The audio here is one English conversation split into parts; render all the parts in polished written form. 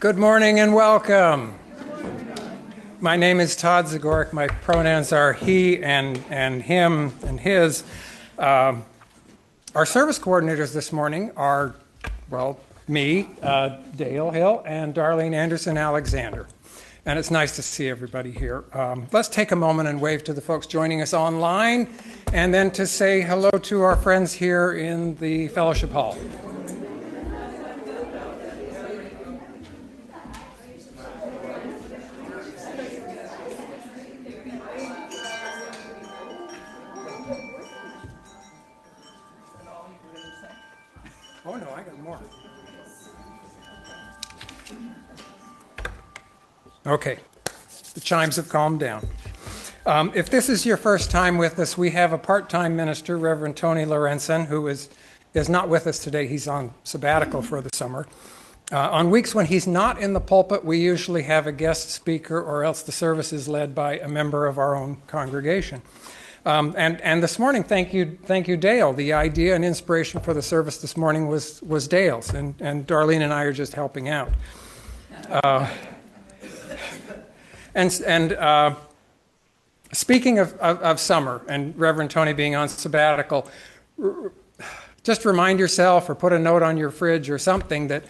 Good morning and welcome. My name is Todd Zagorec. My pronouns are he and him and his. Our service coordinators this morning are, well, me, Dale Hill, and Darlene Anderson Alexander. And it's nice to see everybody here. Let's take a moment and wave to the folks joining us online, and then to say hello to our friends here in the fellowship hall. Oh no, I got more. Okay, the chimes have calmed down. If this is your first time with us, we have a part-time minister, Reverend Tony Lorenzen, who is not with us today. He's on sabbatical for the summer. On weeks when he's not in the pulpit, we usually have a guest speaker, or else the service is led by a member of our own congregation. And this morning, thank you, Dale. The idea and inspiration for the service this morning was Dale's, and Darlene and I are just helping out. Speaking of summer and Reverend Tony being on sabbatical, just remind yourself or put a note on your fridge or something that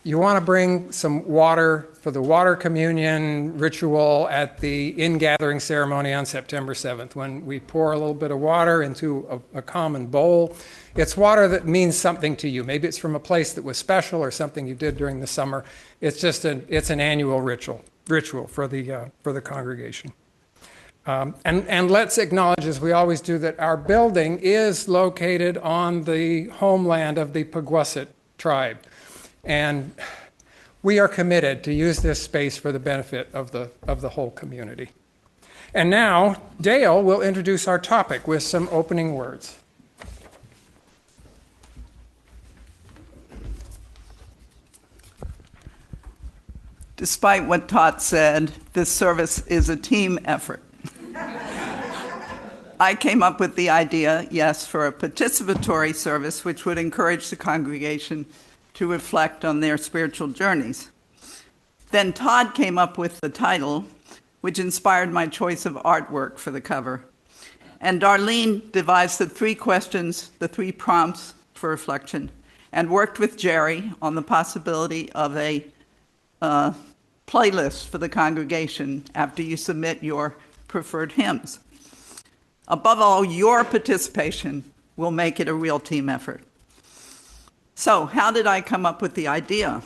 you want to bring some water for the water communion ritual at the ingathering ceremony on September 7th, when we pour a little bit of water into a common bowl. It's water that means something to you. Maybe it's from a place that was special or something you did during the summer. It's just it's an annual ritual for the congregation. And let's acknowledge, as we always do, that our building is located on the homeland of the Peguasit tribe. And we are committed to use this space for the benefit of the whole community. And now, Dale will introduce our topic with some opening words. Despite what Todd said, this service is a team effort. I came up with the idea, yes, for a participatory service which would encourage the congregation to reflect on their spiritual journeys. Then Todd came up with the title, which inspired my choice of artwork for the cover. And Darlene devised the three questions, the three prompts for reflection, and worked with Jerry on the possibility of a playlist for the congregation after you submit your preferred hymns. Above all, your participation will make it a real team effort. So, how did I come up with the idea?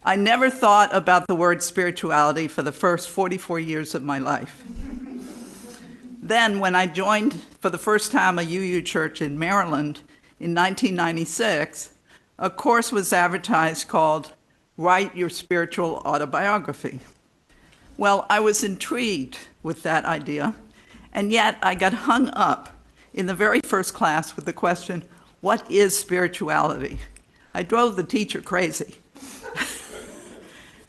I never thought about the word spirituality for the first 44 years of my life. Then, when I joined for the first time a UU church in Maryland in 1996, a course was advertised called Write Your Spiritual Autobiography. Well, I was intrigued with that idea, and yet I got hung up in the very first class with the question, what is spirituality? I drove the teacher crazy.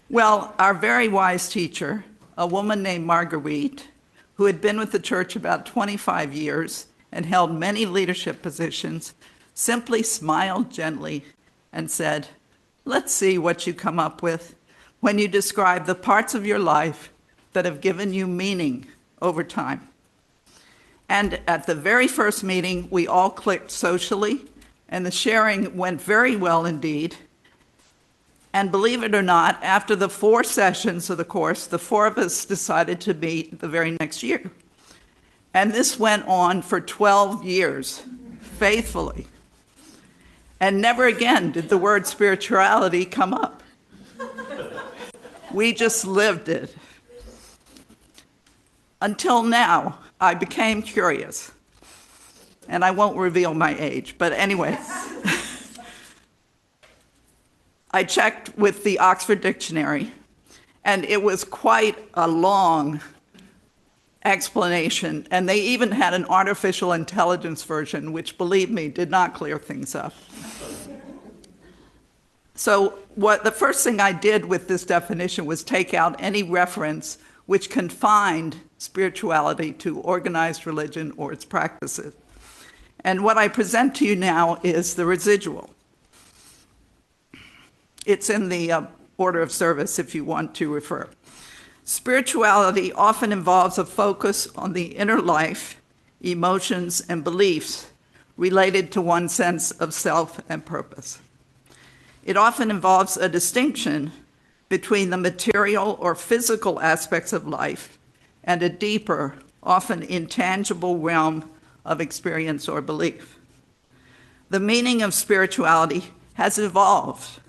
Well, our very wise teacher, a woman named Marguerite, who had been with the church about 25 years and held many leadership positions, simply smiled gently and said, let's see what you come up with when you describe the parts of your life that have given you meaning over time. And at the very first meeting, we all clicked socially, and the sharing went very well indeed. And believe it or not, after the 4 sessions of the course, the 4 of us decided to meet the very next year. And this went on for 12 years, faithfully. And never again did the word spirituality come up. We just lived it. Until now, I became curious. And I won't reveal my age, but anyway. I checked with the Oxford Dictionary, and it was quite a long explanation. And they even had an artificial intelligence version, which, believe me, did not clear things up. So the first thing I did with this definition was take out any reference which confined spirituality to organized religion or its practices. And what I present to you now is the residual. It's in the order of service if you want to refer. Spirituality often involves a focus on the inner life, emotions, and beliefs related to one's sense of self and purpose. It often involves a distinction between the material or physical aspects of life and a deeper, often intangible realm of experience or belief. The meaning of spirituality has evolved,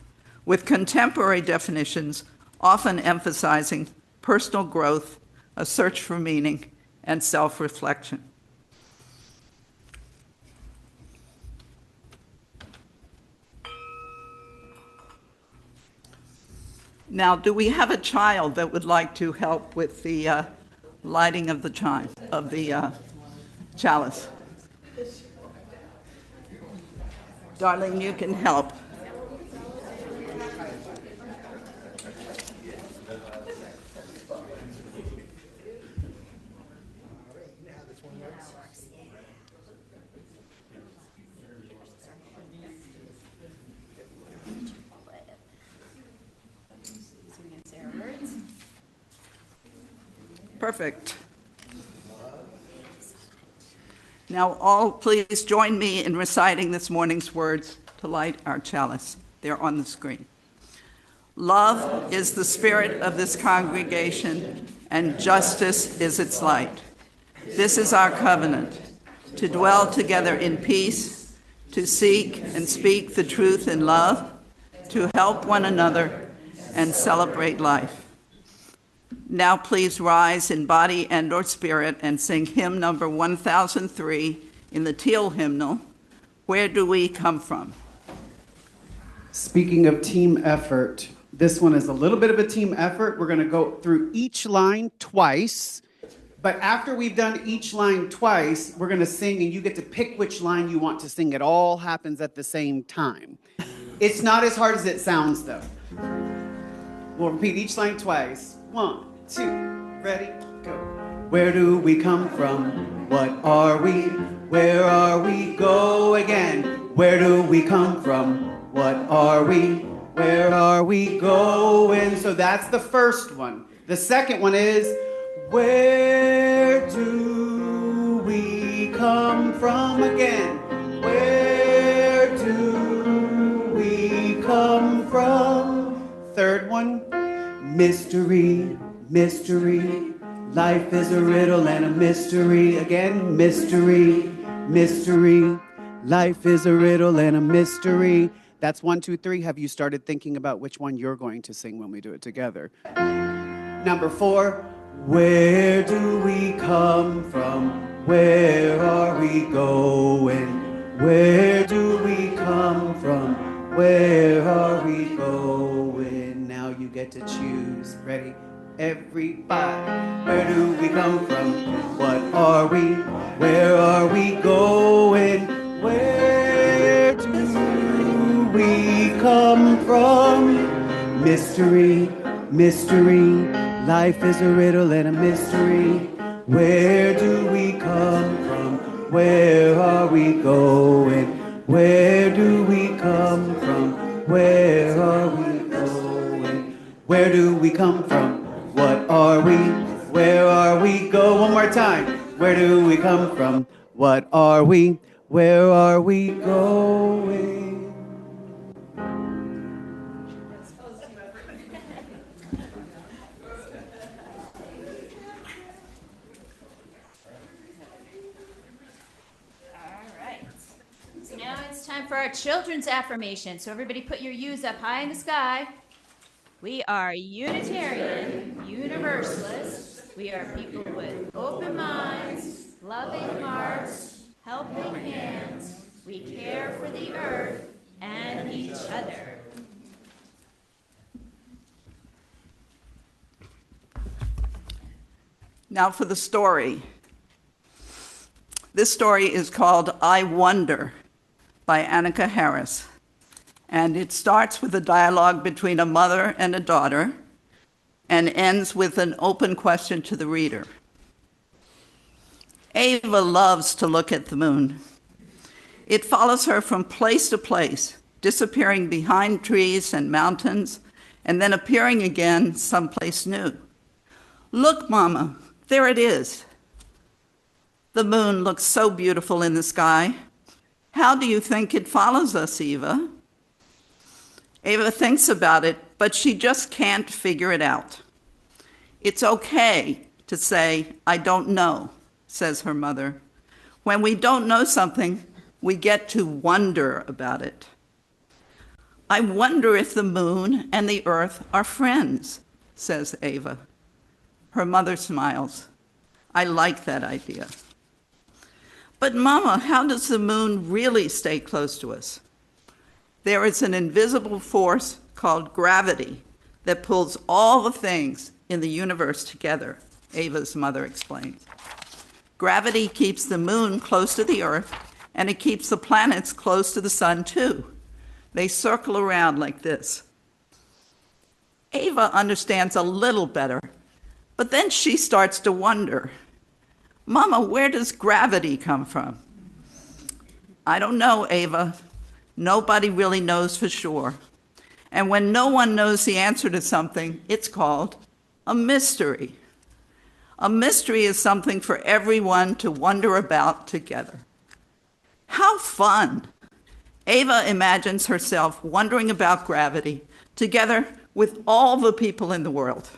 with contemporary definitions often emphasizing personal growth, a search for meaning, and self-reflection. Now, do we have a child that would like to help with the lighting of the chalice? Darlene, you can help. Perfect. Now, all please join me in reciting this morning's words to light our chalice. They're on the screen. Love is the spirit of this congregation, and justice is its light. This is our covenant, to dwell together in peace, to seek and speak the truth in love, to help one another, and celebrate life. Now please rise in body and or spirit and sing hymn number 1003 in the Teal hymnal, Where Do We Come From? Speaking of team effort, this one is a little bit of a team effort. We're going to go through each line twice, but after we've done each line twice, we're going to sing and you get to pick which line you want to sing. It all happens at the same time. It's not as hard as it sounds, though. We'll repeat each line twice. 1, 2, ready, go. Where do we come from? What are we? Where are we? Go again. Where do we come from? What are we? Where are we going? So that's the first one. The second one is, where do we come from again? Where do we come from? Third one, mystery, mystery. Life is a riddle and a mystery. Again, mystery, mystery. Life is a riddle and a mystery. That's 1, 2, 3. Have you started thinking about which one you're going to sing when we do it together? Number 4, where do we come from? Where are we going? Where do we come from? Where are we going? Now you get to choose. Ready? Everybody. Where do we come from? What are we? Where are we going? Where do we come from? Mystery, mystery. Life is a riddle and a mystery. Where do we come from? Where are we going? Where do we come from? Where are we going? Where do we come from? What are we? Where are we? Go one more time. Where do we come from? What are we? Where are we going? Time for our children's affirmation. So everybody put your U's up high in the sky. We are Unitarian, Universalist. We are people with open minds, loving hearts, helping hands. We care for the earth and each other. Now for the story. This story is called I Wonder by Annika Harris. And it starts with a dialogue between a mother and a daughter and ends with an open question to the reader. Ava loves to look at the moon. It follows her from place to place, disappearing behind trees and mountains and then appearing again someplace new. Look, Mama, there it is. The moon looks so beautiful in the sky. How do you think it follows us, Eva? Eva thinks about it, but she just can't figure it out. It's okay to say, I don't know, says her mother. When we don't know something, we get to wonder about it. I wonder if the moon and the earth are friends, says Eva. Her mother smiles. I like that idea. But Mama, how does the moon really stay close to us? There is an invisible force called gravity that pulls all the things in the universe together, Eva's mother explains. Gravity keeps the moon close to the earth, and it keeps the planets close to the sun too. They circle around like this. Eva understands a little better, but then she starts to wonder, Mama, where does gravity come from? I don't know, Eva. Nobody really knows for sure. And when no one knows the answer to something, it's called a mystery. A mystery is something for everyone to wonder about together. How fun! Eva imagines herself wondering about gravity together with all the people in the world.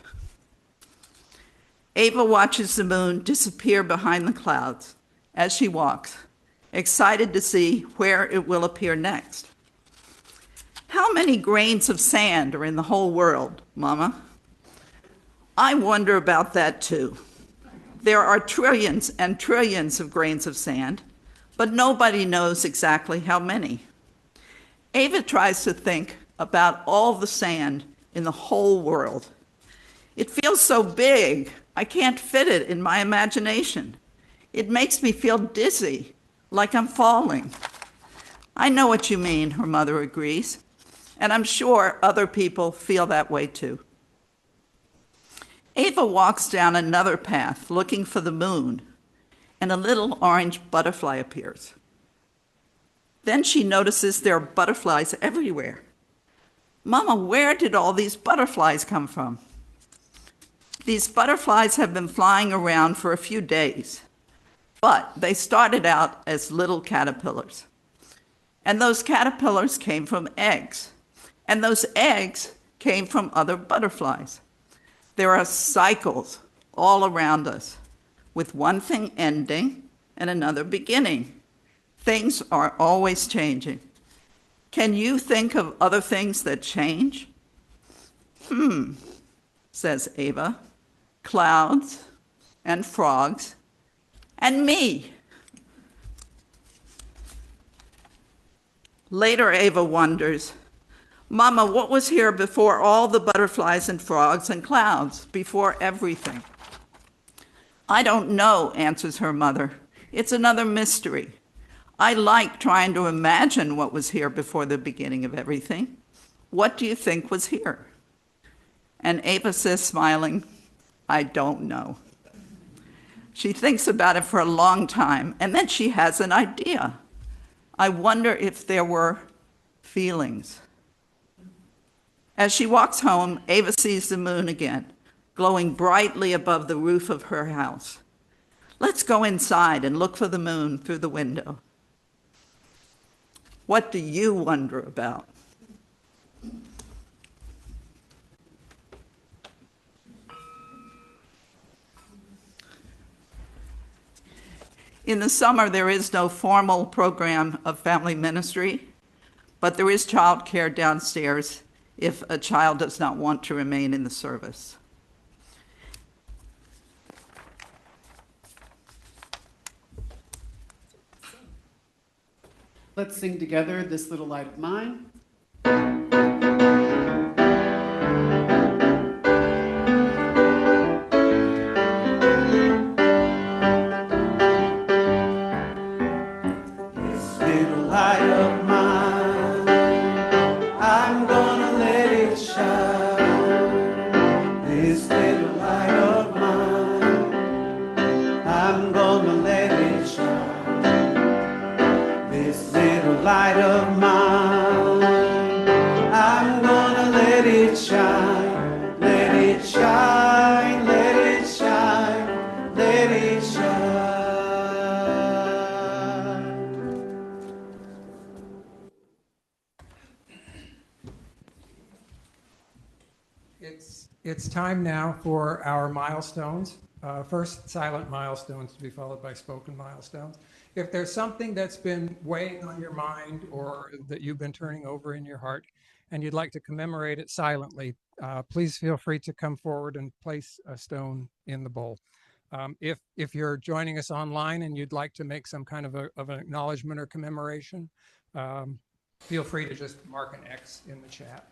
Eva watches the moon disappear behind the clouds as she walks, excited to see where it will appear next. How many grains of sand are in the whole world, Mama? I wonder about that too. There are trillions and trillions of grains of sand, but nobody knows exactly how many. Eva tries to think about all the sand in the whole world. It feels so big, I can't fit it in my imagination. It makes me feel dizzy, like I'm falling. I know what you mean, her mother agrees, and I'm sure other people feel that way too. Eva walks down another path looking for the moon, and a little orange butterfly appears. Then she notices there are butterflies everywhere. Mama, where did all these butterflies come from? These butterflies have been flying around for a few days, but they started out as little caterpillars. And those caterpillars came from eggs, and those eggs came from other butterflies. There are cycles all around us, with one thing ending and another beginning. Things are always changing. Can you think of other things that change? Says Eva. Clouds and frogs and me. Later, Eva wonders, Mama, what was here before all the butterflies and frogs and clouds, before everything? I don't know, answers her mother. It's another mystery. I like trying to imagine what was here before the beginning of everything. What do you think was here? And Eva says, smiling, I don't know. She thinks about it for a long time, and then she has an idea. I wonder if there were feelings. As she walks home, Eva sees the moon again, glowing brightly above the roof of her house. Let's go inside and look for the moon through the window. What do you wonder about? In the summer, there is no formal program of family ministry, but there is childcare downstairs if a child does not want to remain in the service. Let's sing together, This Little Light of Mine. Light of mine, I'm gonna let it shine. It's time now for our milestones. First, silent milestones to be followed by spoken milestones. If there's something that's been weighing on your mind or that you've been turning over in your heart and you'd like to commemorate it silently, please feel free to come forward and place a stone in the bowl. If you're joining us online and you'd like to make some kind of an acknowledgement or commemoration, feel free to just mark an X in the chat.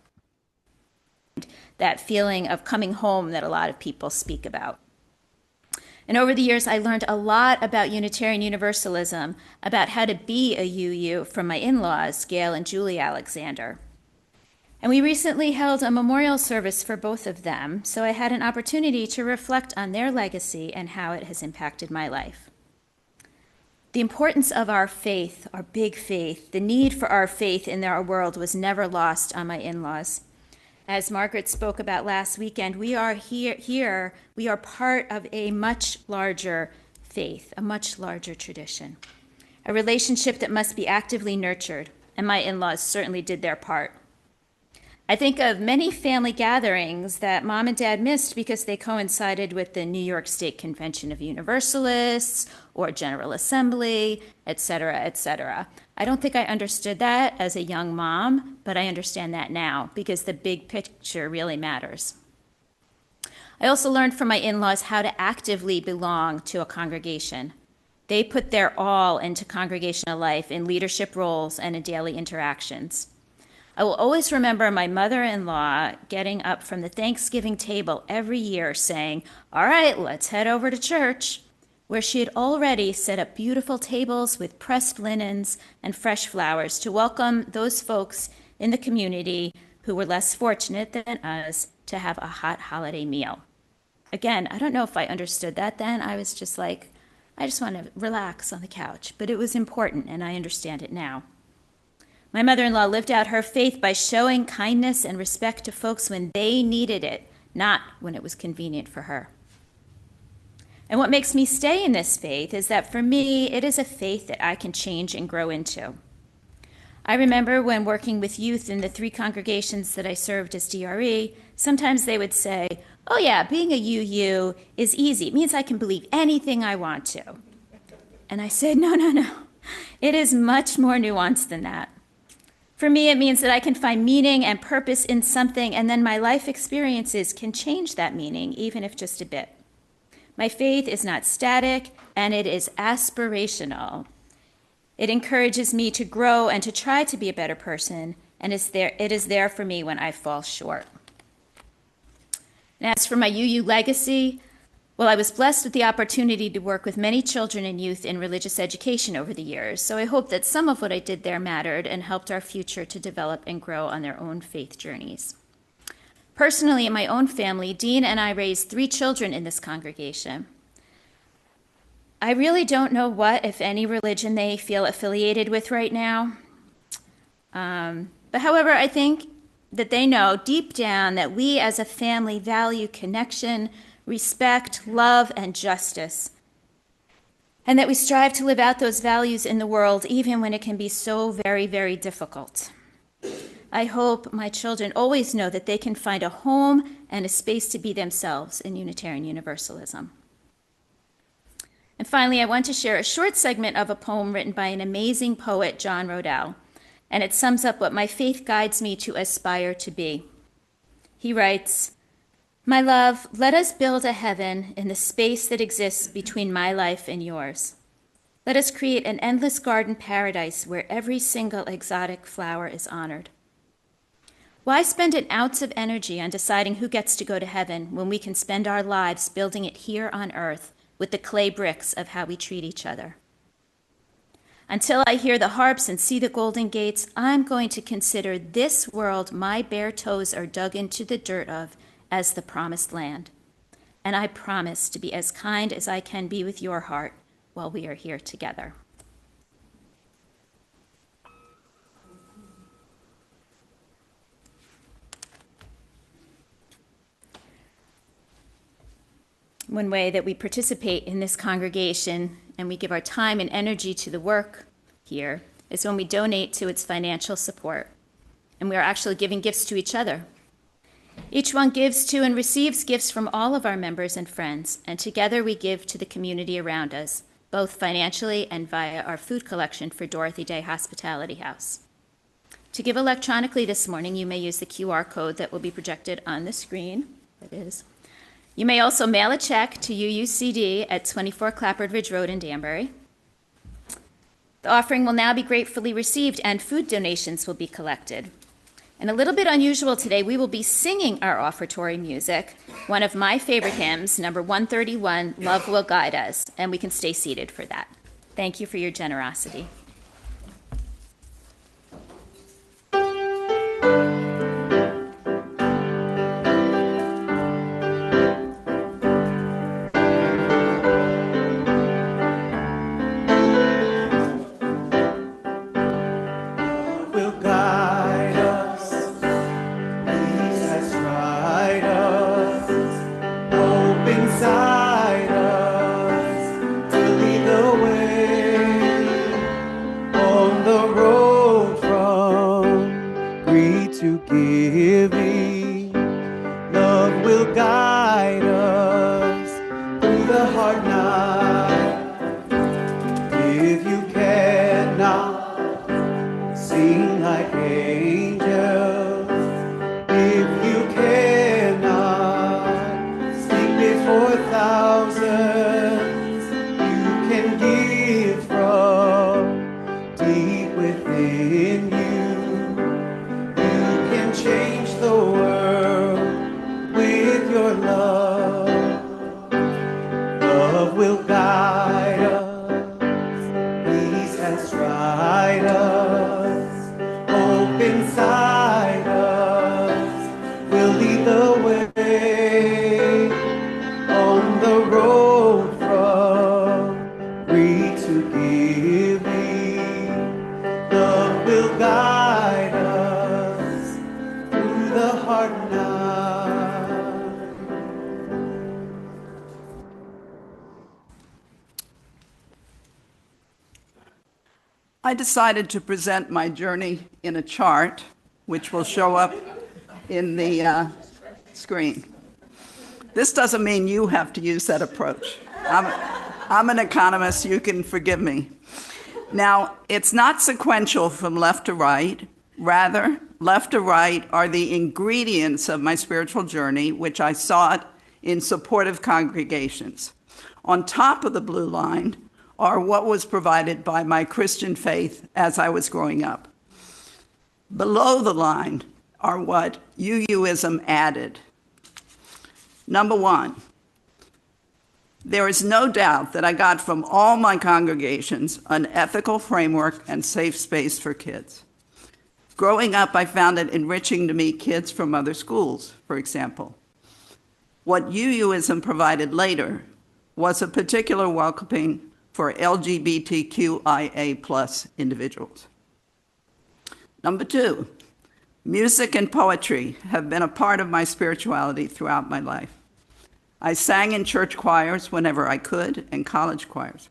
That feeling of coming home that a lot of people speak about. And over the years, I learned a lot about Unitarian Universalism, about how to be a UU from my in-laws, Gail and Julie Alexander. And we recently held a memorial service for both of them, so I had an opportunity to reflect on their legacy and how it has impacted my life. The importance of our faith, our big faith, the need for our faith in our world was never lost on my in-laws. As Margaret spoke about last weekend, we are here, we are part of a much larger faith, a much larger tradition, a relationship that must be actively nurtured, and my in-laws certainly did their part. I think of many family gatherings that Mom and Dad missed because they coincided with the New York State Convention of Universalists or General Assembly, et cetera, et cetera. I don't think I understood that as a young mom, but I understand that now because the big picture really matters. I also learned from my in-laws how to actively belong to a congregation. They put their all into congregational life in leadership roles and in daily interactions. I will always remember my mother-in-law getting up from the Thanksgiving table every year saying, "All right, let's head over to church," where she had already set up beautiful tables with pressed linens and fresh flowers to welcome those folks in the community who were less fortunate than us to have a hot holiday meal. Again, I don't know if I understood that then. I was just like, I just want to relax on the couch, but it was important and I understand it now. My mother-in-law lived out her faith by showing kindness and respect to folks when they needed it, not when it was convenient for her. And what makes me stay in this faith is that for me, it is a faith that I can change and grow into. I remember when working with youth in the 3 congregations that I served as DRE, sometimes they would say, "Oh yeah, being a UU is easy. It means I can believe anything I want to." And I said, no. It is much more nuanced than that. For me, it means that I can find meaning and purpose in something, and then my life experiences can change that meaning, even if just a bit. My faith is not static, and it is aspirational. It encourages me to grow and to try to be a better person, and it is there for me when I fall short. And as for my UU legacy, well, I was blessed with the opportunity to work with many children and youth in religious education over the years, so I hope that some of what I did there mattered and helped our future to develop and grow on their own faith journeys. Personally, in my own family, Dean and I raised 3 children in this congregation. I really don't know what, if any, religion they feel affiliated with right now. But however, I think that they know deep down that we as a family value connection, respect, love, and justice, and that we strive to live out those values in the world even when it can be so very, very difficult. I hope my children always know that they can find a home and a space to be themselves in Unitarian Universalism. And finally, I want to share a short segment of a poem written by an amazing poet, John Rodell, and it sums up what my faith guides me to aspire to be. He writes, "My love, let us build a heaven in the space that exists between my life and yours. Let us create an endless garden paradise where every single exotic flower is honored. Why spend an ounce of energy on deciding who gets to go to heaven when we can spend our lives building it here on earth with the clay bricks of how we treat each other? Until I hear the harps and see the golden gates, I'm going to consider this world my bare toes are dug into the dirt of as the promised land. And I promise to be as kind as I can be with your heart while we are here together." One way that we participate in this congregation and we give our time and energy to the work here is when we donate to its financial support. And we are actually giving gifts to each other. Each one gives to and receives gifts from all of our members and friends, and together we give to the community around us, both financially and via our food collection for Dorothy Day Hospitality House. To give electronically this morning, you may use the QR code that will be projected on the screen. It is. You may also mail a check to UUCD at 24 Clapboard Ridge Road in Danbury. The offering will now be gratefully received, and food donations will be collected. And a little bit unusual today, we will be singing our offertory music, one of my favorite hymns, number 131, Love Will Guide Us, and we can stay seated for that. Thank you for your generosity. Will guide us, peace has tried us, hope inside us to lead the way on the road from greed to giving. Love will guide us through the hard night. If you cannot sing like angels, if you cannot speak before thousands, you can give from deep within you. You can change the world with your love. Love will guide us, peace has tried us, hope inside us will lead the way on the road from greed to giving. Love will guide us through the hard night. I decided to present my journey in a chart, which will show up in the screen. This doesn't mean you have to use that approach. I'm an economist, you can forgive me. Now, it's not sequential from left to right. Rather, left to right are the ingredients of my spiritual journey, which I sought in supportive congregations. On top of the blue line are what was provided by my Christian faith as I was growing up. Below the line are what UUism added. Number one, there is no doubt that I got from all my congregations an ethical framework and safe space for kids. Growing up, I found it enriching to meet kids from other schools, for example. What UUism provided later was a particular welcoming for LGBTQIA+ individuals. Number two, music and poetry have been a part of my spirituality throughout my life. I sang in church choirs whenever I could, and college choirs.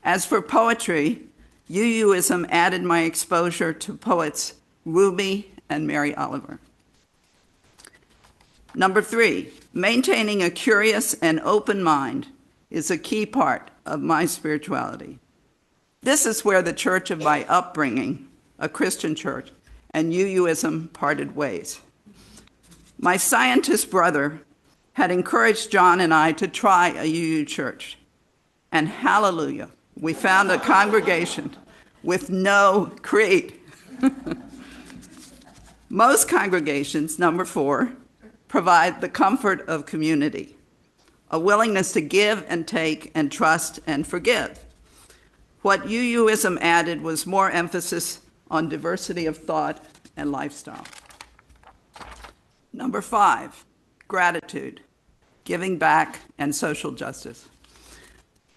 As for poetry, UUism added my exposure to poets Ruby and Mary Oliver. Number three, maintaining a curious and open mind is a key part of my spirituality. This is where the church of my upbringing, a Christian church, and UUism parted ways. My scientist brother had encouraged John and I to try a UU church. And hallelujah, we found a congregation with no creed. Most congregations, number four, provide the comfort of community, a willingness to give and take and trust and forgive. What UUism added was more emphasis on diversity of thought and lifestyle. Number five, gratitude, giving back, and social justice.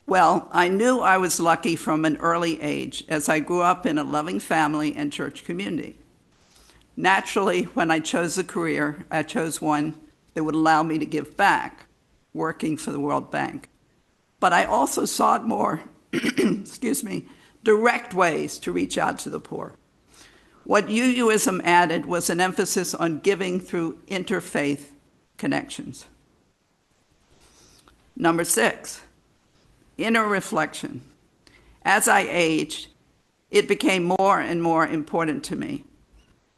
Well, I knew I was lucky from an early age as I grew up in a loving family and church community. Naturally, when I chose a career, I chose one that would allow me to give back, working for the World Bank. But I also sought more, direct ways to reach out to the poor. What UUism added was an emphasis on giving through interfaith connections. Number 6, inner reflection. As I aged, it became more and more important to me.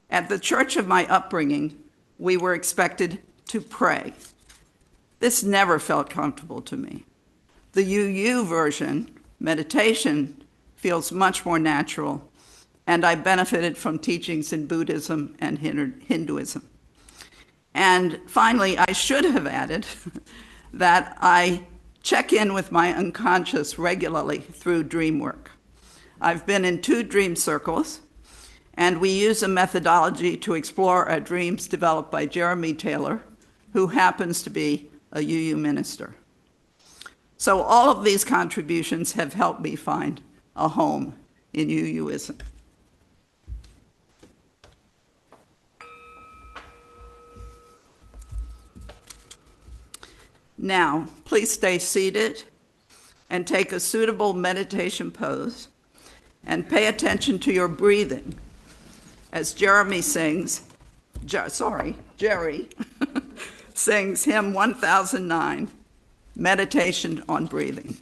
At the church of my upbringing, we were expected to pray. This never felt comfortable to me. The UU version, meditation, feels much more natural, and I benefited from teachings in Buddhism and Hinduism. And finally, I should have added that I check in with my unconscious regularly through dream work. I've been in 2 dream circles, and we use a methodology to explore our dreams developed by Jeremy Taylor, who happens to be a UU minister. So all of these contributions have helped me find a home in UUism. Now, please stay seated and take a suitable meditation pose and pay attention to your breathing as Jerry sings hymn 1009, Meditation on Breathing.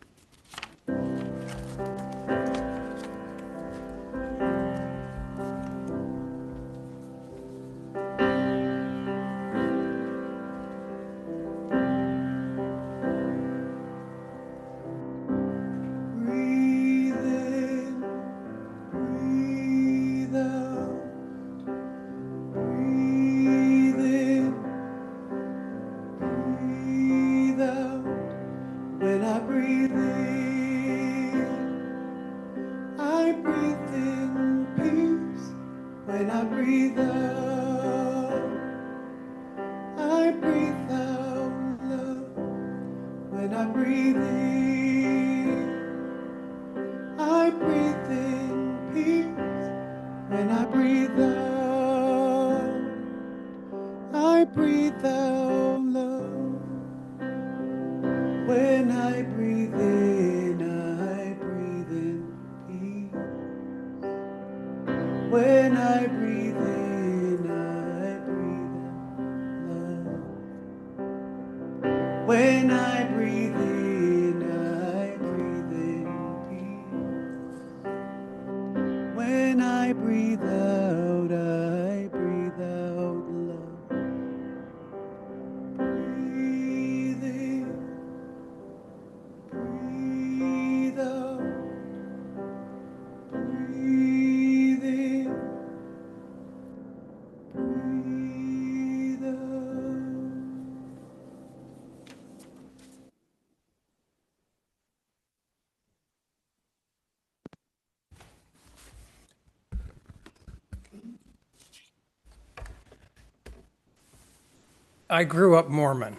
I grew up Mormon,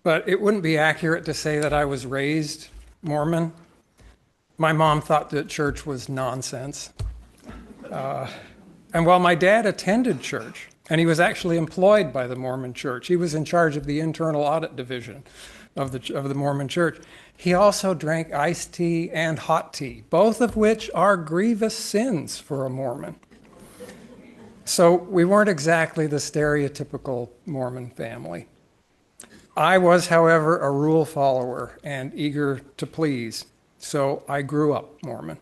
but it wouldn't be accurate to say that I was raised Mormon. My mom thought that church was nonsense. And while my dad attended church, and he was actually employed by the Mormon church, he was in charge of the internal audit division of the Mormon church, he also drank iced tea and hot tea, both of which are grievous sins for a Mormon. So we weren't exactly the stereotypical Mormon family. I was, however, a rule follower and eager to please, so I grew up Mormon.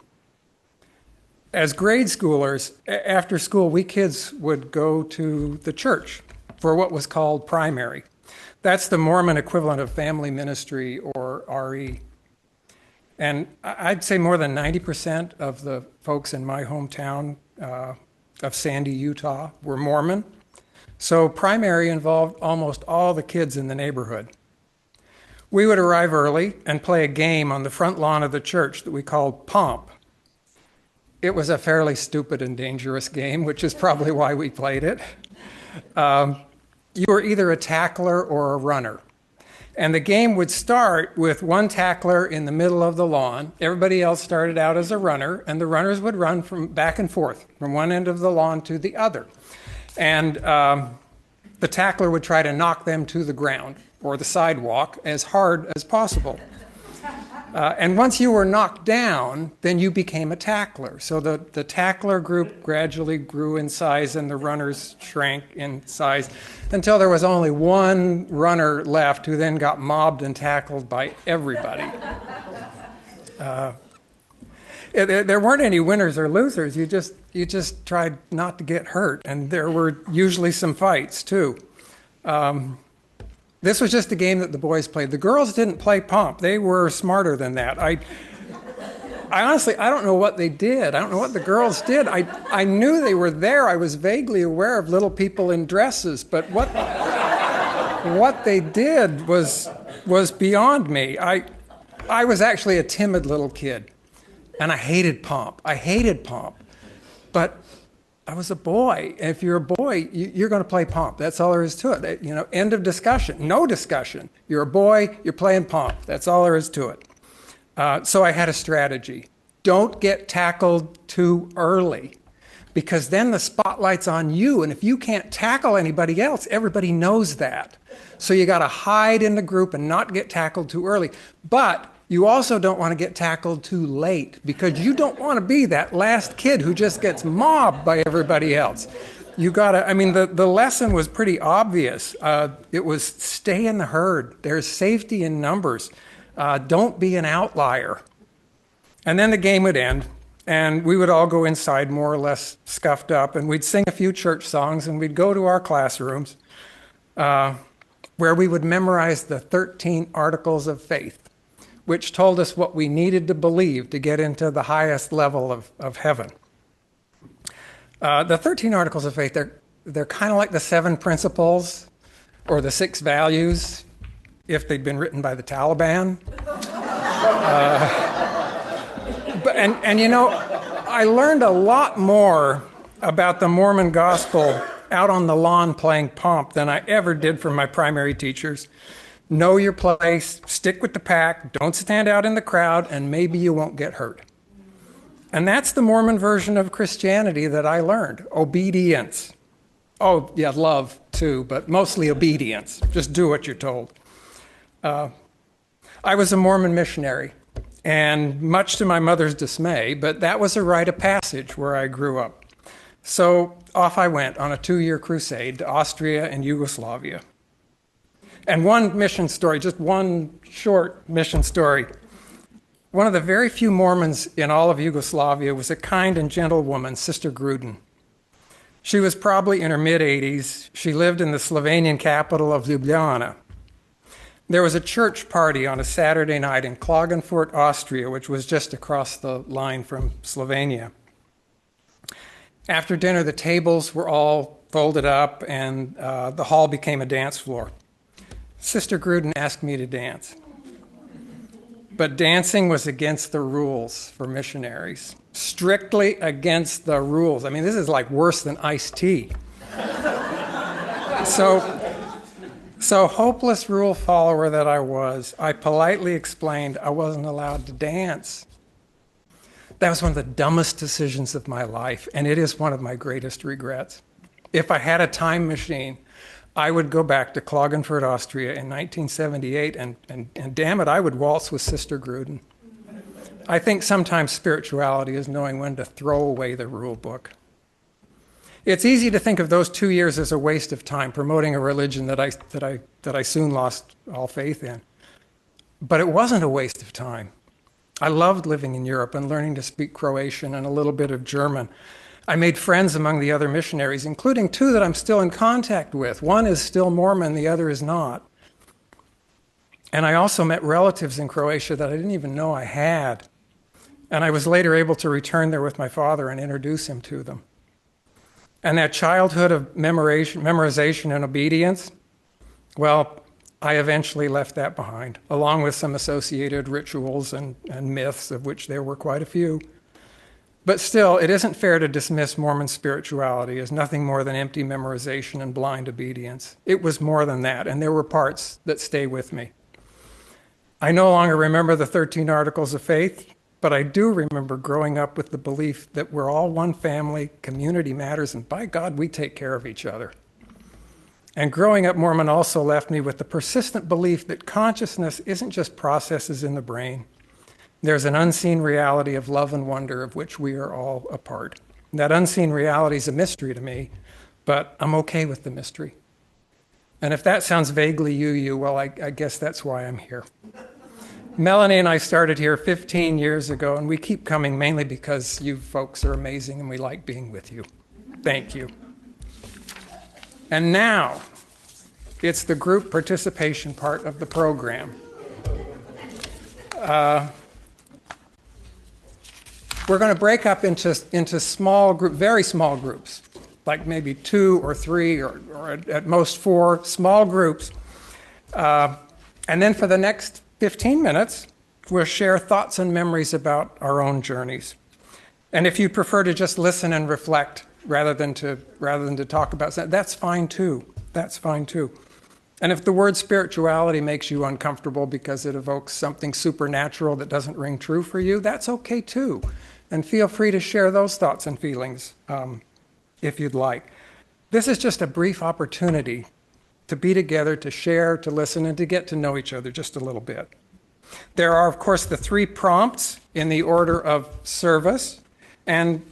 As grade schoolers, after school, we kids would go to the church for what was called primary. That's the Mormon equivalent of family ministry or RE. And I'd say more than 90% of the folks in my hometown of Sandy, Utah, were Mormon. So primary involved almost all the kids in the neighborhood. We would arrive early and play a game on the front lawn of the church that we called Pomp. It was a fairly stupid and dangerous game, which is probably why we played it. You were either a tackler or a runner. And the game would start with one tackler in the middle of the lawn. Everybody else started out as a runner, and the runners would run from back and forth from one end of the lawn to the other. And the tackler would try to knock them to the ground or the sidewalk as hard as possible. And once you were knocked down, then you became a tackler. So the tackler group gradually grew in size and the runners shrank in size until there was only one runner left who then got mobbed and tackled by everybody. There weren't any winners or losers. You just tried not to get hurt, and there were usually some fights too. This was just a game that the boys played. The girls didn't play pomp. They were smarter than that. I honestly, I don't know what they did. I don't know what the girls did. I knew they were there. I was vaguely aware of little people in dresses, but what they did was beyond me. I was actually a timid little kid. And I hated pomp. But I was a boy. And if you're a boy, you're going to play pomp. That's all there is to it. End of discussion. No discussion. You're a boy, you're playing pomp. That's all there is to it. So I had a strategy. Don't get tackled too early, because then the spotlight's on you. And if you can't tackle anybody else, everybody knows that. So you got to hide in the group and not get tackled too early. But you also don't want to get tackled too late, because you don't want to be that last kid who just gets mobbed by everybody else. You gotta, the lesson was pretty obvious. It was stay in the herd. There's safety in numbers. Don't be an outlier. And then the game would end, and we would all go inside more or less scuffed up, and we'd sing a few church songs, and we'd go to our classrooms where we would memorize the 13 Articles of Faith, which told us what we needed to believe to get into the highest level of heaven. The 13 Articles of Faith, they're kind of like the 7 principles or the 6 values if they'd been written by the Taliban. I learned a lot more about the Mormon gospel out on the lawn playing pomp than I ever did from my primary teachers. Know your place, stick with the pack, don't stand out in the crowd, and maybe you won't get hurt. And that's the Mormon version of Christianity that I learned. Obedience. Oh, yeah, love too, but mostly obedience. Just do what you're told. I was a Mormon missionary, and much to my mother's dismay, but that was a rite of passage where I grew up. So off I went on a 2-year crusade to Austria and Yugoslavia. And one mission story, just one short mission story. One of the very few Mormons in all of Yugoslavia was a kind and gentle woman, Sister Gruden. She was probably in her mid-80s. She lived in the Slovenian capital of Ljubljana. There was a church party on a Saturday night in Klagenfurt, Austria, which was just across the line from Slovenia. After dinner, the tables were all folded up, and the hall became a dance floor. Sister Gruden asked me to dance. But dancing was against the rules for missionaries. Strictly against the rules. This is like worse than iced tea. So hopeless rule follower that I was, I politely explained I wasn't allowed to dance. That was one of the dumbest decisions of my life, and it is one of my greatest regrets. If I had a time machine, I would go back to Klagenfurt, Austria in 1978, and damn it, I would waltz with Sister Gruden. I think sometimes spirituality is knowing when to throw away the rule book. It's easy to think of those 2 years as a waste of time, promoting a religion that I soon lost all faith in. But it wasn't a waste of time. I loved living in Europe and learning to speak Croatian and a little bit of German. I made friends among the other missionaries, including 2 that I'm still in contact with. One is still Mormon, the other is not. And I also met relatives in Croatia that I didn't even know I had. And I was later able to return there with my father and introduce him to them. And that childhood of memorization and obedience, well, I eventually left that behind, along with some associated rituals and myths, of which there were quite a few. But still, it isn't fair to dismiss Mormon spirituality as nothing more than empty memorization and blind obedience. It was more than that, and there were parts that stay with me. I no longer remember the 13 Articles of Faith, but I do remember growing up with the belief that we're all one family, community matters, and by God, we take care of each other. And growing up Mormon also left me with the persistent belief that consciousness isn't just processes in the brain. There's an unseen reality of love and wonder of which we are all a part. That unseen reality is a mystery to me, but I'm okay with the mystery. And if that sounds vaguely you, well, I guess that's why I'm here. Melanie and I started here 15 years ago, and we keep coming mainly because you folks are amazing and we like being with you. Thank you. And now, it's the group participation part of the program. We're going to break up into small group, very small groups, like maybe 2 or 3 or at most 4 small groups. And then for the next 15 minutes, we'll share thoughts and memories about our own journeys. And if you prefer to just listen and reflect rather than to talk about something, that's fine too. That's fine too. And if the word spirituality makes you uncomfortable because it evokes something supernatural that doesn't ring true for you, that's okay too. And feel free to share those thoughts and feelings if you'd like. This is just a brief opportunity to be together, to share, to listen, and to get to know each other just a little bit. There are, of course, the 3 prompts in the order of service, and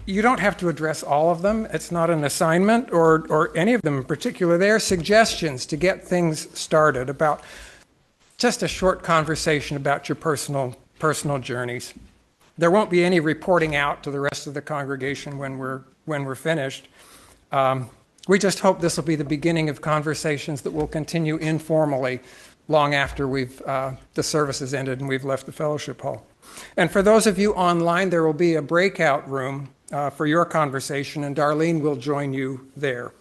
you don't have to address all of them. It's not an assignment or any of them in particular. They are suggestions to get things started about just a short conversation about your personal journeys. There won't be any reporting out to the rest of the congregation when we're finished. We just hope this will be the beginning of conversations that will continue informally long after the service has ended and we've left the fellowship hall. And for those of you online, there will be a breakout room for your conversation, and Darlene will join you there.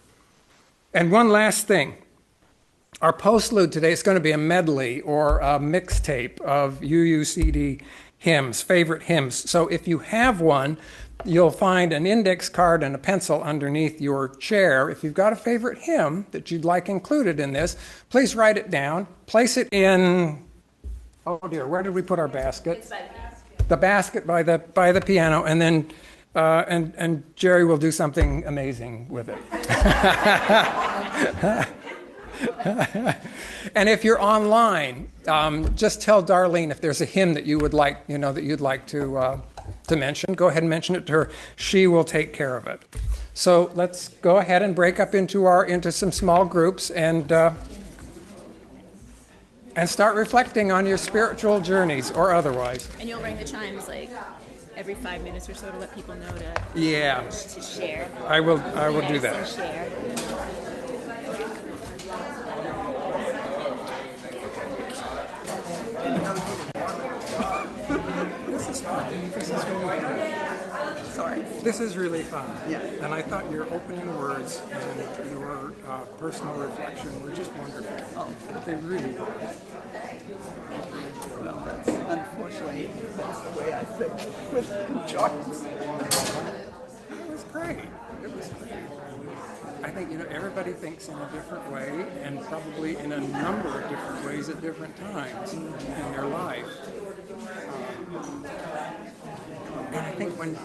And one last thing. Our postlude today is going to be a medley or a mixtape of UUCD hymns, favorite hymns. So if you have one, you'll find an index card and a pencil underneath your chair. If you've got a favorite hymn that you'd like included in this, please write it down, place it in, oh dear, where did we put our basket? It's by the basket. The basket by the piano, and then and Jerry will do something amazing with it. And if you're online, just tell Darlene if there's a hymn that you would like, that you'd like to mention. Go ahead and mention it to her. She will take care of it. So let's go ahead and break up into some small groups and start reflecting on your spiritual journeys or otherwise. And you'll ring the chimes like every 5 minutes or so to let people know to share. I will do that. And share. Sorry. This is really fun. Yeah. And I thought your opening words and your personal reflection were just wonderful. Oh. They really were. Well, that's unfortunately that's the way I think with jocks. It was great. It was great. I think, everybody thinks in a different way and probably in a number of different ways at different times in their life. And I think when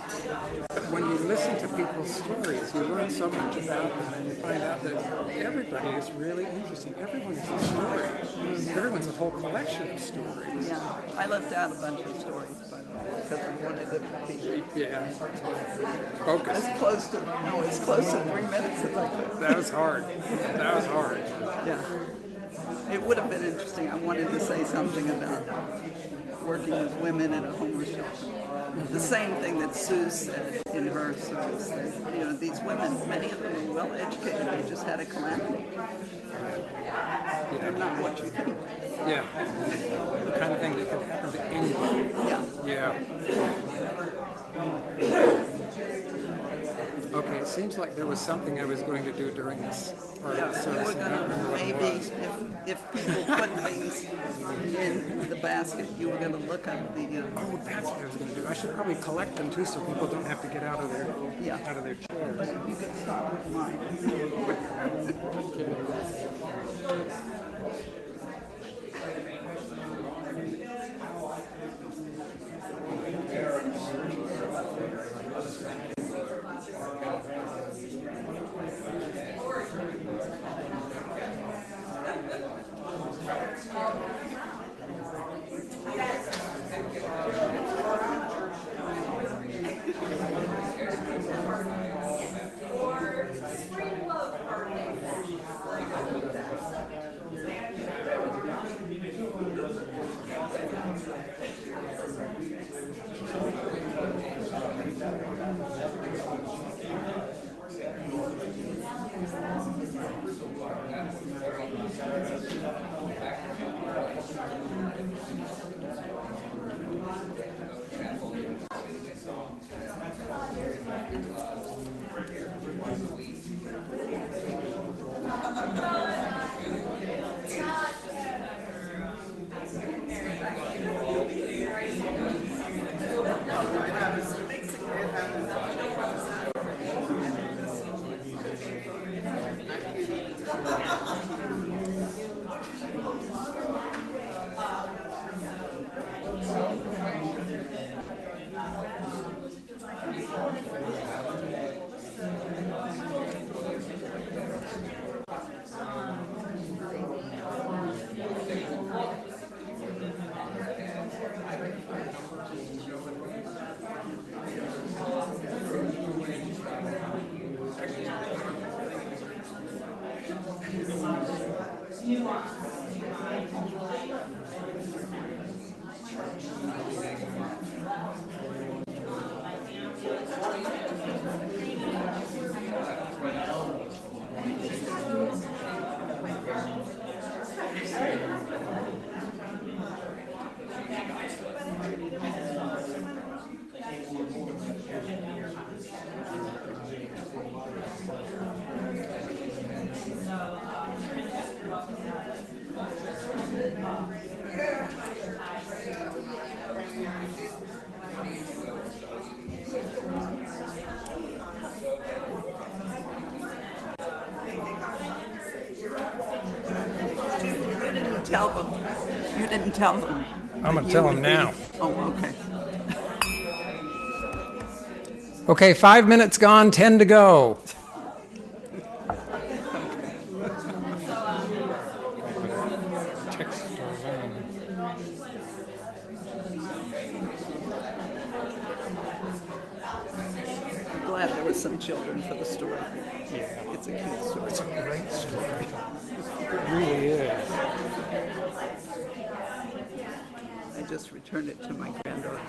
you listen to people's stories, you learn so much about them, and you find out that everybody is really interesting. Everyone is a story. Everyone's a whole collection of stories. Yeah, I left out a bunch of stories, by the way, because I wanted it to be Focus. as close to 3 minutes as I could. That was hard. Yeah. It would have been interesting. I wanted to say something about working with women in a homeless shelter. The same thing that Sue said in her service. These women, many of them are well educated. They just had a calamity. They're not what you think. Yeah. The kind of thing that can happen to anybody. Yeah. Yeah. Okay, it seems like there was something I was going to do during this part of the service. You were gonna maybe, if people put things in the basket, you were gonna look at the. Oh, that's what I was going to do. I should probably collect them too, so people don't have to get out of their chairs. You could start with mine. Tell them. You didn't tell them. I'm going that to you tell would them be- now. Oh, okay. Okay, 5 minutes gone, 10 to go. I'm glad there were some children for the story. Yeah. It's a cute story. It's a great story. It really is. I just returned it to my granddaughter.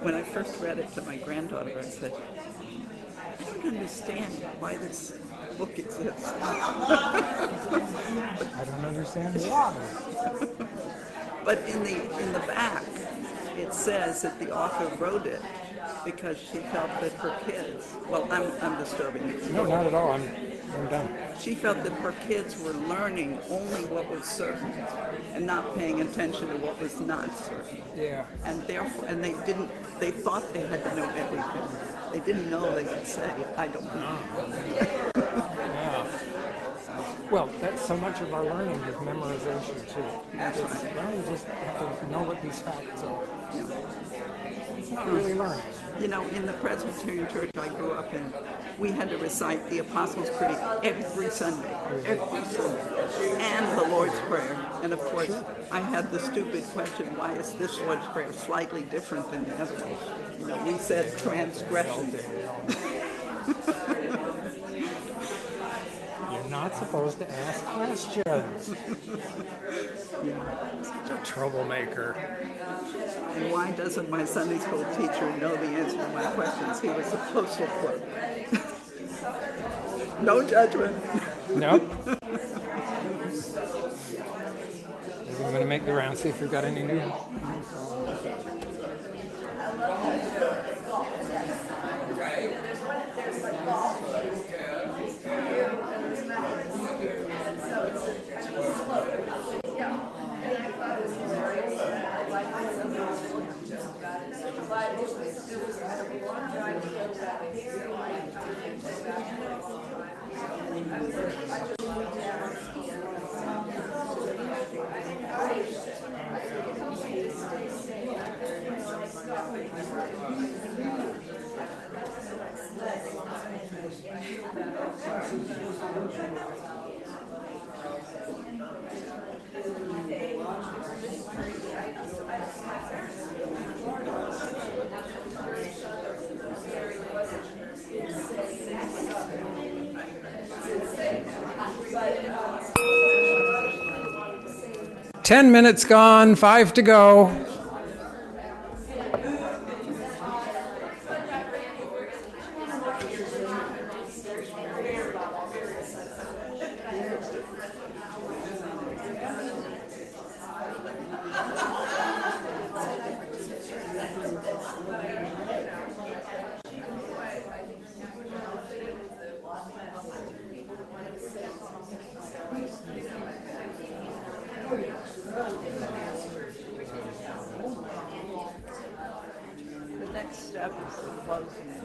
When I first read it to my granddaughter, I said, I don't understand why this book exists. I don't understand why. But in the back, it says that the author wrote it because she felt that her kids, well, I'm disturbing you. No, not at all. I'm done. She felt that her kids were learning only what was certain and not paying attention to what was not certain. Yeah. And therefore, they thought they had to know everything. They didn't know they could say, I don't know. Yeah. Well, that's so much of our learning is memorization too. That's right. Well, you just have to know what these facts are. Yeah. It's not really learning. You know, in the Presbyterian church I grew up in, we had to recite the Apostles' Creed every Sunday, and the Lord's Prayer. And of course, I had the stupid question, why is this Lord's Prayer slightly different than the other one? You know, we said transgression. You're not supposed to ask questions. Such a troublemaker. And why doesn't my Sunday school teacher know the answer to my questions? He was a postal clerk. No judgment. Nope. I'm going to make the round, see if we've got any new. 10 minutes gone, 5 to go. The next step is the closing.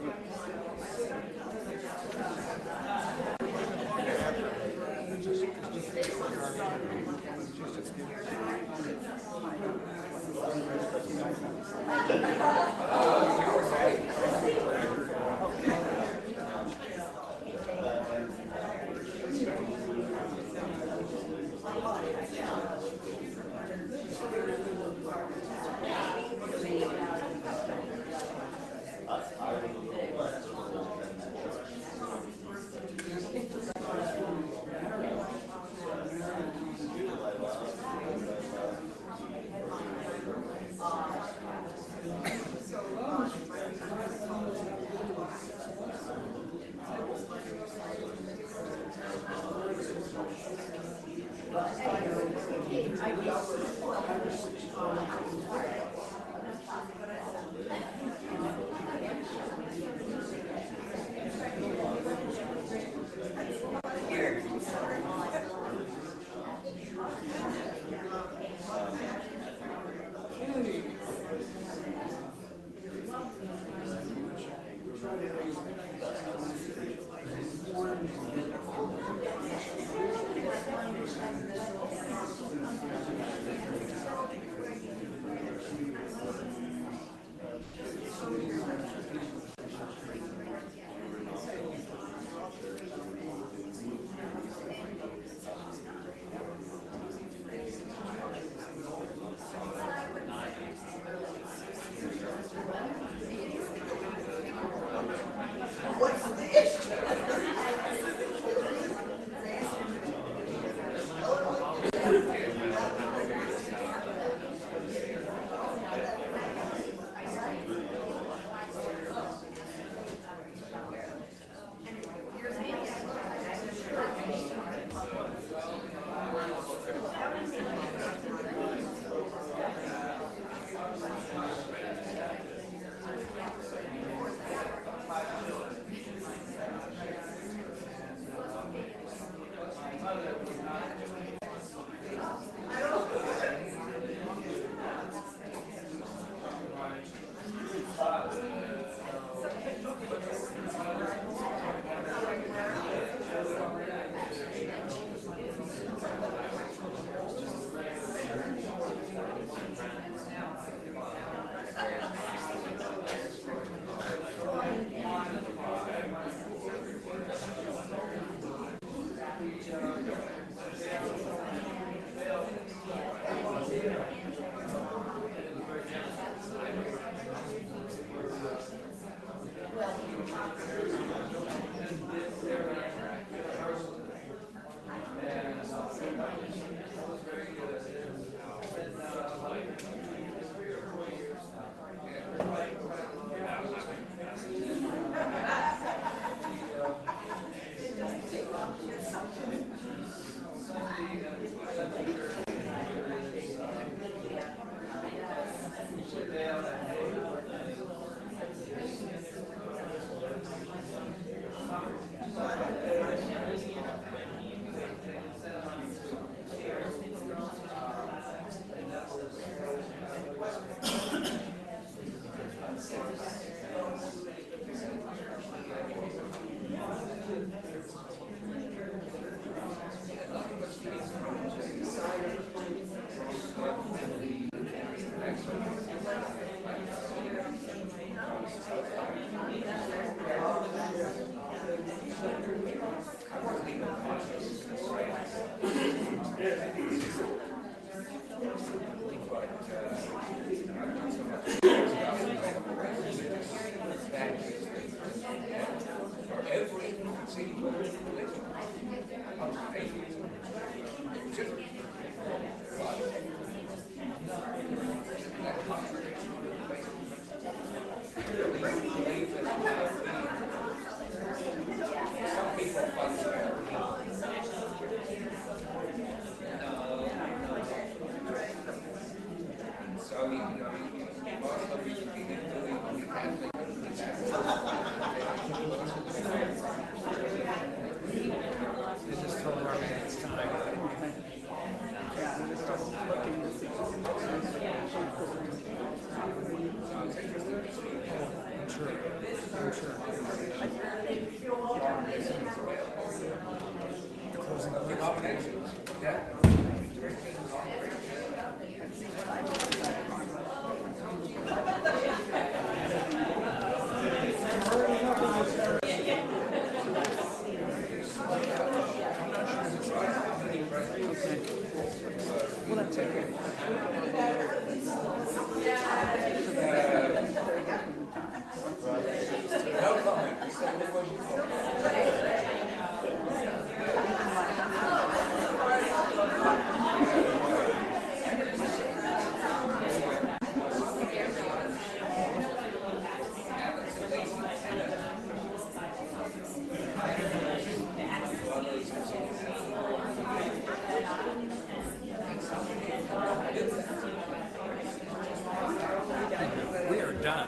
We are done.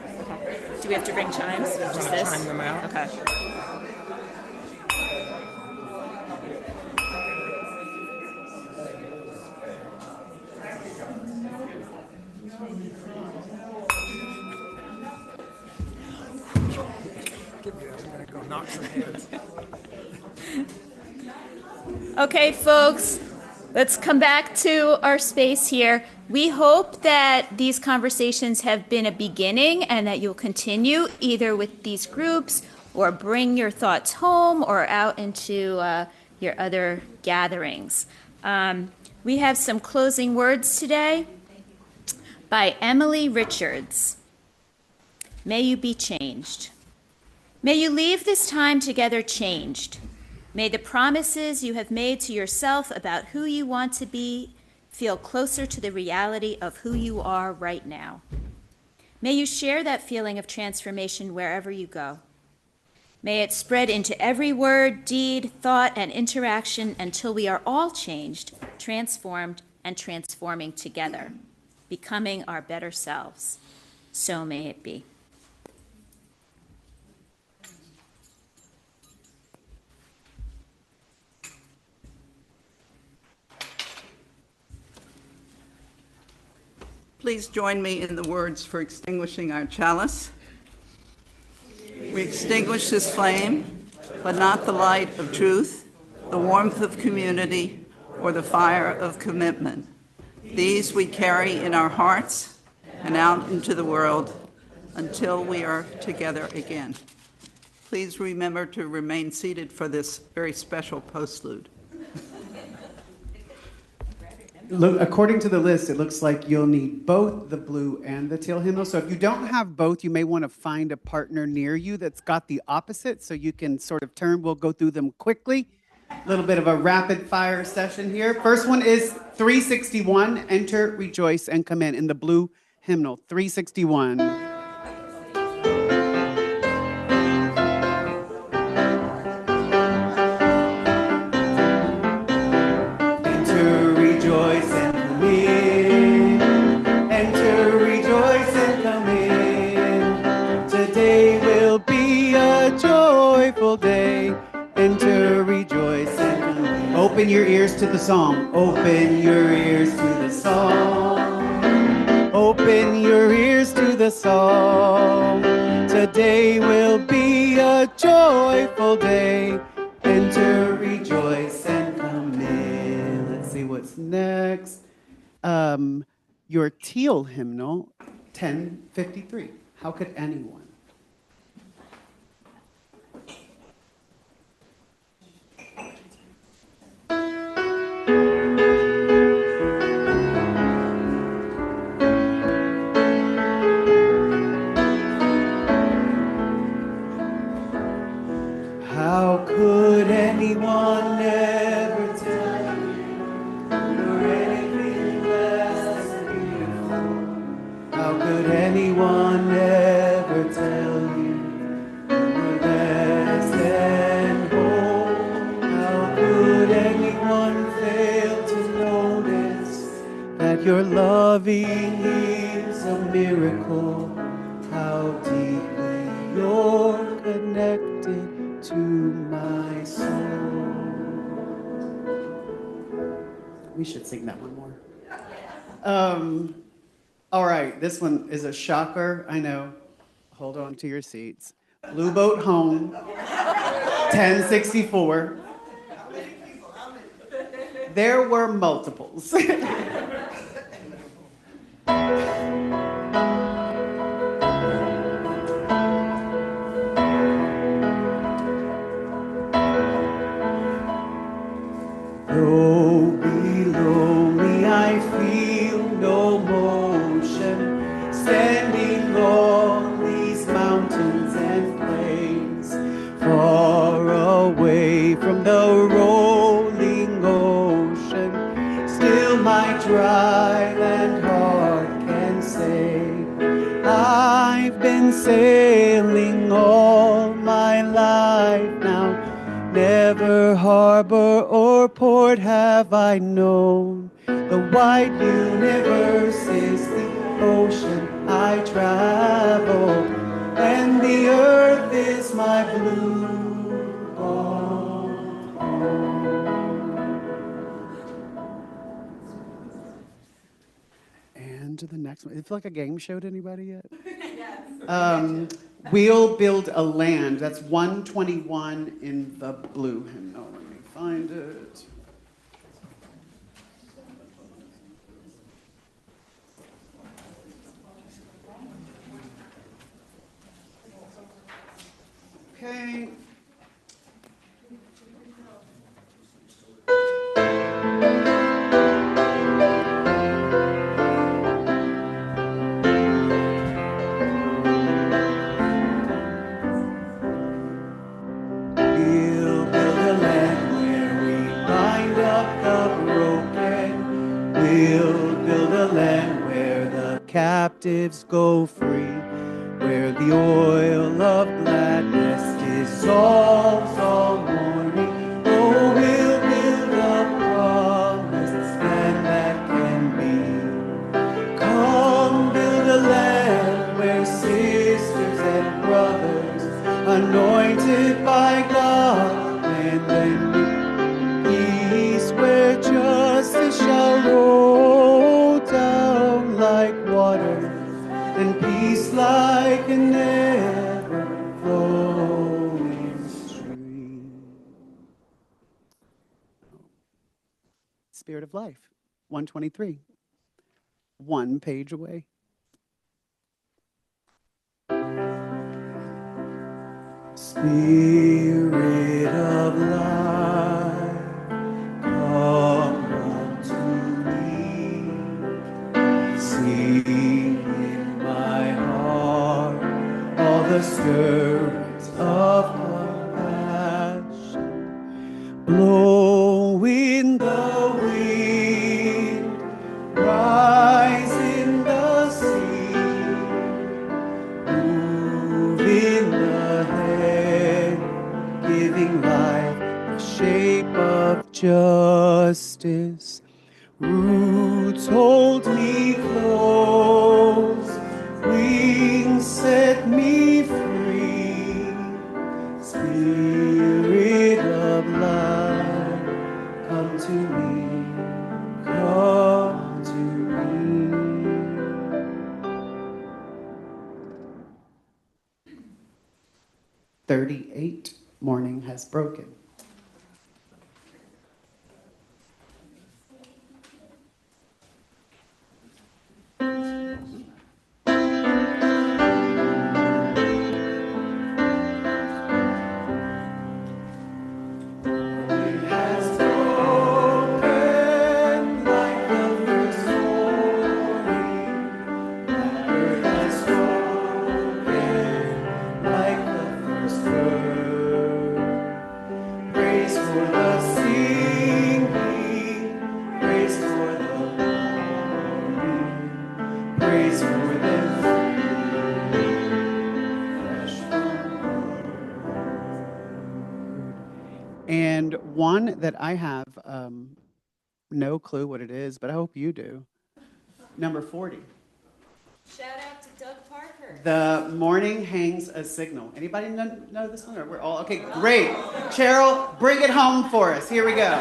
Do we have to ring chimes? Just Wanna this? time them out? Okay. Give me that. I'm gonna go knock some heads. Okay, folks, let's come back to our space here. We hope that these conversations have been a beginning and that you'll continue either with these groups or bring your thoughts home or out into your other gatherings. We have some closing words today by Emily Richards. May you be changed. May you leave this time together changed. May the promises you have made to yourself about who you want to be feel closer to the reality of who you are right now. May you share that feeling of transformation wherever you go. May it spread into every word, deed, thought, and interaction until we are all changed, transformed, and transforming together, becoming our better selves. So may it be. Please join me in the words for extinguishing our chalice. We extinguish this flame, but not the light of truth, the warmth of community, or the fire of commitment. These we carry in our hearts and out into the world until we are together again. Please remember to remain seated for this very special postlude. Look, according to the list, it looks like you'll need both the blue and the teal hymnal. So if you don't have both, you may want to find a partner near you that's got the opposite so you can sort of turn. We'll go through them quickly. A little bit of a rapid fire session here. First one is 361, Enter, Rejoice, and Come in the blue hymnal. 361. Rejoice and come in. Enter, rejoice and come in. Today will be a joyful day. Enter, rejoice and come in. Open your ears to the song. Open your ears to the song. Open your ears to the song. Today will be a joyful day. Enter, rejoice and come in. Let's see what's next. Your teal hymnal, 1053. How could anyone? How could anyone ever tell you're anything less than beautiful? How could anyone ever tell you you're less than whole? How could anyone fail to notice that your loving is a miracle? How deeply you're connected to my soul. We should sing that one more. All right, this one is a shocker, I know. Hold on to your seats. Blue Boat Home, 1064. There were multiples. Though below me I feel no motion, standing on these mountains and plains, far away from the rolling ocean, still my dry land heart can say, I've been sailing all my life now. Never harbor or port have I known. The wide universe is the ocean I travel, and the earth is my blue home. And to the next one. Does it feel like a game show to anybody yet? Yes. We'll build a land. That's 121 in the blue hymnal. Let me find it. Okay. We'll build a land where we bind up the broken. We'll build a land where the captives go free, where the oil of gladness dissolves all mourning. Oh, we'll build a promised land that can be. Come build a land where sisters and brothers, anointed by God, and then peace where justice shall roll down like water, and peace like an ever-flowing stream. Spirit of Life, 123. 1 page away. Spirit of life, come unto me. Sing in my heart all the stirrings of compassion. Blow in the wind, rise in the sea, move in the head, giving life the shape of justice. Roots hold me close, wings set me free. Spirit of life, come to me, come to me. 38, morning has broken. And one that I have no clue what it is, but I hope you do. Number 40. Shout out to Doug Parker. The morning hangs a signal. Anybody know this one? Or we're all okay. Great, Cheryl, bring it home for us. Here we go.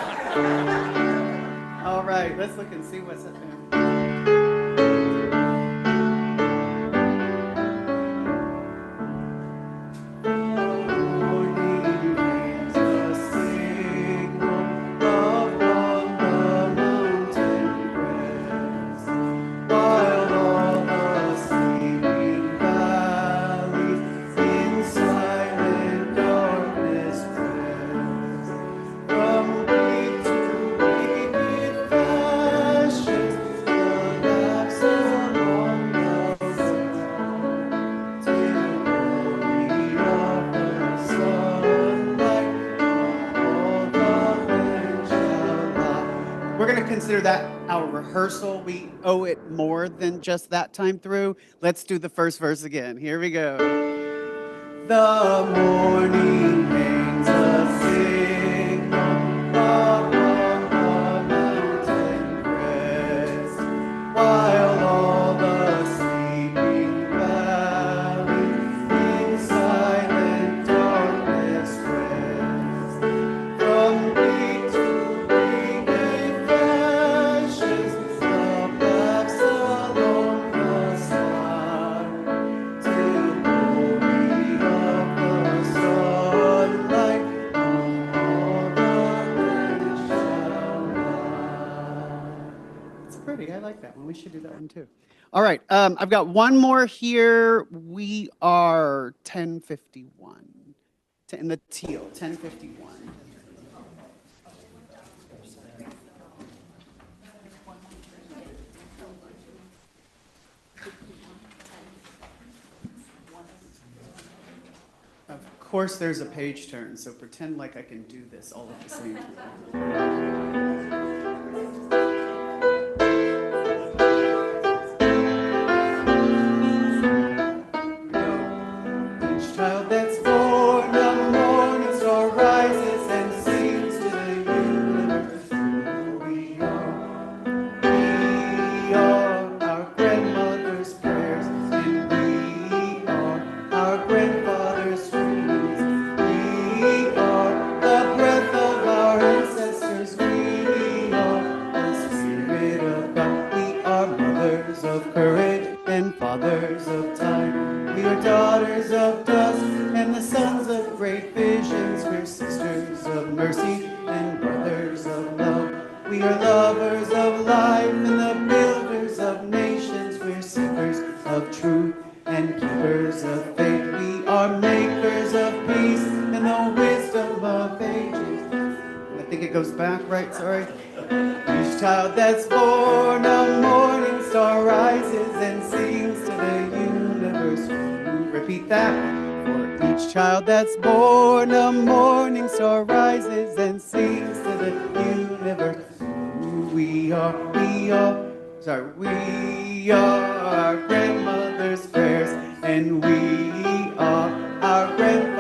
All right, let's look and see what's up there. we're going to consider that our rehearsal. We owe it more than just that time through. Let's do the first verse again. Here we go. The morning hangs a signal upon the mountain crest, while all the sleeping valley in silent darkness rest. From beat to beat it flashes, the paths along the sky, till glory of the sunlight on all the land shall rise. It's pretty. I like that one. We should do that one too. All right. I've got one more here. We are 10:51. In the teal, 10:51. Of course, there's a page turn, so pretend like I can do this all at the same time. Each child that's born, the morning star rises and sings to the universe who we are. We are our grandmother's prayers, and we are our grandfather's dreams. We are the breath of our ancestors. We are the spirit of God. We are mothers of courage and fathers of time. We are daughters of dust and the sons of great visions. We're sisters of mercy and brothers of love. We are lovers of life and the builders of nations. We're seekers of truth and keepers of faith. We are makers of peace and the wisdom of ages. I think it goes back, right? Sorry. Each child that's born, a morning star rises and sings to the universe. Repeat that. For each child that's born, a morning star rises and sings to the universe. We are our grandmother's prayers, and we are our grandfather's